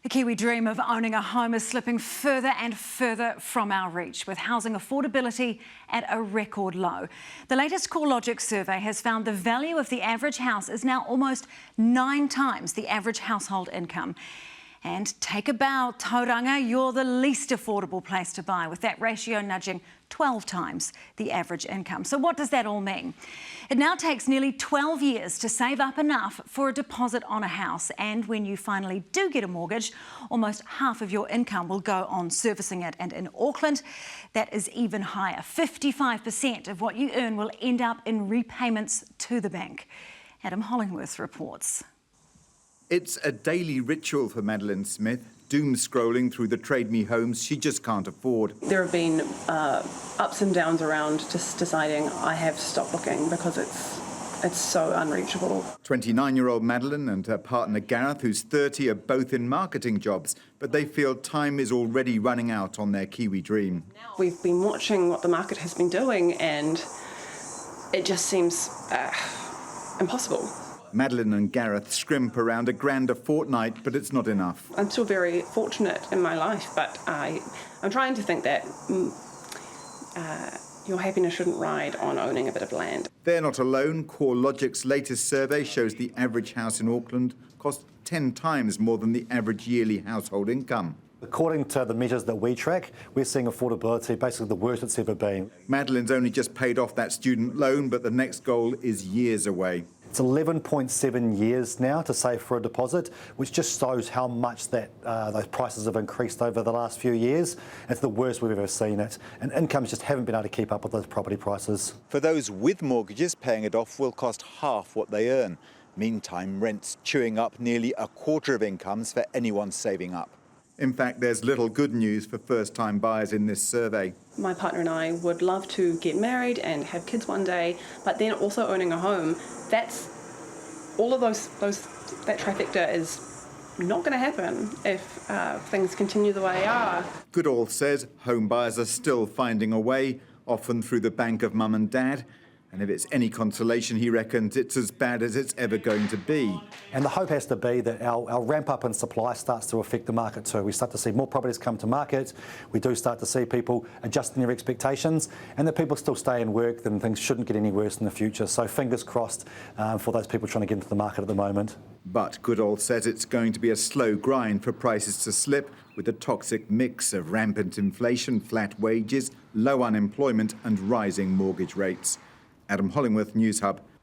The Kiwi dream of owning a home is slipping further and further from our reach, with housing affordability at a record low. The latest CoreLogic survey has found the value of the average house is now almost 9 times the average household income. And take a bow, Tauranga, you're the least affordable place to buy, with that ratio nudging 12 times the average income. So what does that all mean? It now takes nearly 12 years to save up enough for a deposit on a house. And when you finally do get a mortgage, almost half of your income will go on servicing it. And in Auckland, that is even higher. 55% of what you earn will end up in repayments to the bank. Adam Hollingworth reports. It's a daily ritual for Madeline Smith, doom scrolling through the Trade Me homes she just can't afford. There have been ups and downs around just deciding I have to stop looking because it's so unreachable. 29-year-old Madeline and her partner Gareth, who's 30, are both in marketing jobs, but they feel time is already running out on their Kiwi dream. We've been watching what the market has been doing and it just seems impossible. Madeline and Gareth scrimp around $1,000 a fortnight, but it's not enough. I'm still very fortunate in my life, but I'm trying to think that your happiness shouldn't ride on owning a bit of land. They're not alone. CoreLogic's latest survey shows the average house in Auckland costs 10 times more than the average yearly household income. According to the measures that we track, we're seeing affordability basically the worst it's ever been. Madeline's only just paid off that student loan, but the next goal is years away. It's 11.7 years now to save for a deposit, which just shows how much that those prices have increased over the last few years. It's the worst we've ever seen it, and incomes just haven't been able to keep up with those property prices. For those with mortgages, paying it off will cost half what they earn. Meantime, rent's chewing up nearly a quarter of incomes for anyone saving up. In fact, there's little good news for first-time buyers in this survey. My partner and I would love to get married and have kids one day, but then also owning a home, that's all of that trifecta is not going to happen if things continue the way they are. Goodall says home buyers are still finding a way, often through the bank of mum and dad. And if it's any consolation, he reckons it's as bad as it's ever going to be. And the hope has to be that our ramp up in supply starts to affect the market too. We start to see more properties come to market. We do start to see people adjusting their expectations, and that people still stay in work, then things shouldn't get any worse in the future. So fingers crossed for those people trying to get into the market at the moment. But Goodall says it's going to be a slow grind for prices to slip, with a toxic mix of rampant inflation, flat wages, low unemployment and rising mortgage rates. Adam Hollingworth, Newshub